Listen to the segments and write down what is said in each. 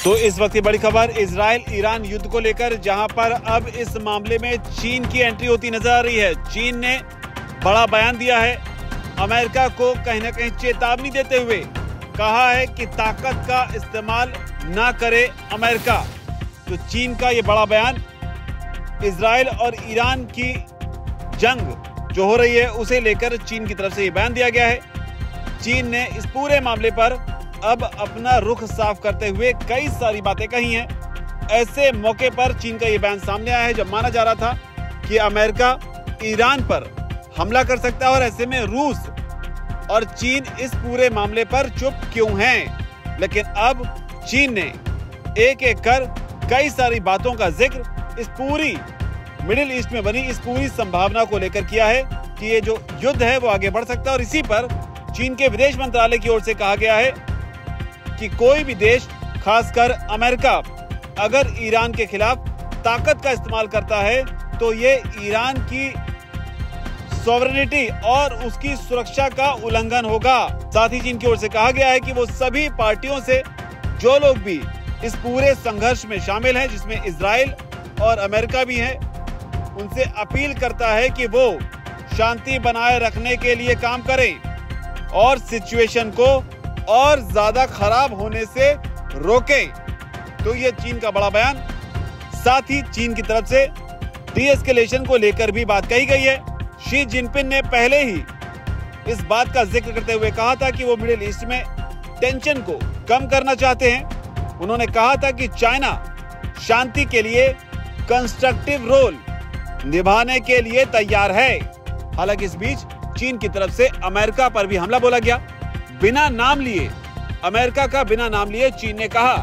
तो इस वक्त की बड़ी खबर इजराइल ईरान युद्ध को लेकर, जहां पर अब इस मामले में चीन की एंट्री होती नजर आ रही है। चीन ने बड़ा बयान दिया है, अमेरिका को कहीं न कहीं चेतावनी देते हुए कहा है कि ताकत का इस्तेमाल ना करे अमेरिका। तो चीन का ये बड़ा बयान इजराइल और ईरान की जंग जो हो रही है उसे लेकर चीन की तरफ से ये बयान दिया गया है। चीन ने इस पूरे मामले पर अब अपना रुख साफ करते हुए कई सारी बातें कही हैं। ऐसे मौके पर चीन का ये बयान सामने आया है जब माना जा रहा था कि अमेरिका ईरान पर हमला कर सकता है और ऐसे में रूस और चीन इस पूरे मामले पर चुप क्यों हैं। लेकिन अब चीन ने एक एक कर कई सारी बातों का जिक्र इस पूरी मिडिल ईस्ट में बनी इस पूरी संभावना को लेकर किया है कि ये जो युद्ध है वो आगे बढ़ सकता है। और इसी पर चीन के विदेश मंत्रालय की ओर से कहा गया है कि कोई भी देश, खासकर अमेरिका, अगर ईरान के खिलाफ ताकत का इस्तेमाल करता है तो ये ईरान की सॉवरेनिटी और उसकी सुरक्षा का उल्लंघन होगा। साथ ही चीन की ओर से कहा गया है कि वो सभी पार्टियों से, जो लोग भी इस पूरे संघर्ष में शामिल हैं, जिसमें इजराइल और अमेरिका भी है, उनसे अपील करता है कि वो शांति बनाए रखने के लिए काम करें और सिचुएशन को और ज्यादा खराब होने से रोकें। तो ये चीन का बड़ा बयान। साथ ही चीन की तरफ से डी-एस्केलेशन को लेकर भी बात कही गई है। शी जिनपिंग ने पहले ही इस बात का जिक्र करते हुए कहा था कि वो मिडिल ईस्ट में टेंशन को कम करना चाहते हैं। उन्होंने कहा था कि चाइना शांति के लिए कंस्ट्रक्टिव रोल निभाने के लिए तैयार है। हालांकि इस बीच चीन की तरफ से अमेरिका पर भी हमला बोला गया। बिना नाम लिए, अमेरिका का बिना नाम लिए चीन ने कहा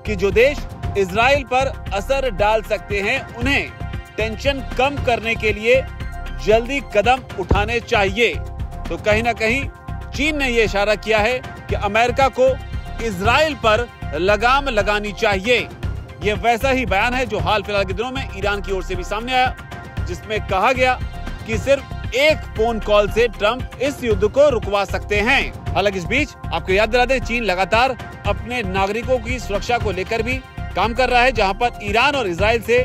कि जो देश इजराइल पर असर डाल सकते हैं उन्हें टेंशन कम करने के लिए जल्दी कदम उठाने चाहिए। तो कहीं ना कहीं चीन ने यह इशारा किया है कि अमेरिका को इजराइल पर लगाम लगानी चाहिए। यह वैसा ही बयान है जो हाल फिलहाल के दिनों में ईरान की ओर से भी सामने आया, जिसमें कहा गया कि सिर्फ एक फोन कॉल से ट्रंप इस युद्ध को रुकवा सकते हैं। हालांकि इस बीच आपको याद दिला दें, चीन लगातार अपने नागरिकों की सुरक्षा को लेकर भी काम कर रहा है, जहां पर ईरान और इजराइल से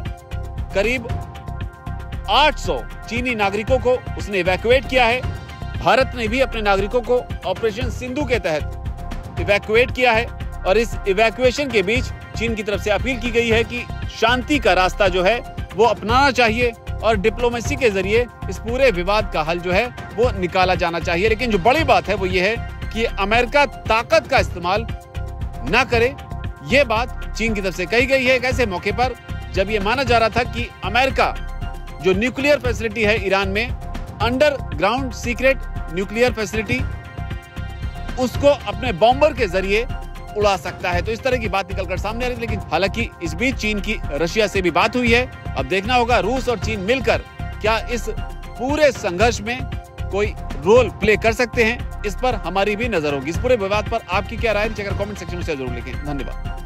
करीब 800 चीनी नागरिकों को उसने इवैक्यूएट किया है। भारत ने भी अपने नागरिकों को ऑपरेशन सिंधु के तहत इवैक्यूएट किया है। और इस इवैक्यूएशन के बीच चीन की तरफ से अपील की गई है कि शांति का रास्ता जो है वो अपनाना चाहिए और डिप्लोमेसी के जरिए इस पूरे विवाद का हल जो है वो निकाला जाना चाहिए। लेकिन जो बड़ी बात है वो ये है कि अमेरिका ताकत का इस्तेमाल ना करे। ये बात चीन की तरफ से कही गई है एक ऐसे मौके पर जब ये माना जा रहा था कि अमेरिका जो न्यूक्लियर फैसिलिटी है ईरान में, अंडरग्राउंड सीक्रेट न्यूक्लियर फैसिलिटी, उसको अपने बॉम्बर के जरिए उड़ा सकता है। तो इस तरह की बात निकलकर सामने आ रही है। लेकिन हालांकि इस बीच चीन की रशिया से भी बात हुई है। अब देखना होगा रूस और चीन मिलकर क्या इस पूरे संघर्ष में कोई रोल प्ले कर सकते हैं। इस पर हमारी भी नजर होगी। इस पूरे विवाद पर आपकी क्या राय है, कमेंट सेक्शन में जरूर लिखें। धन्यवाद।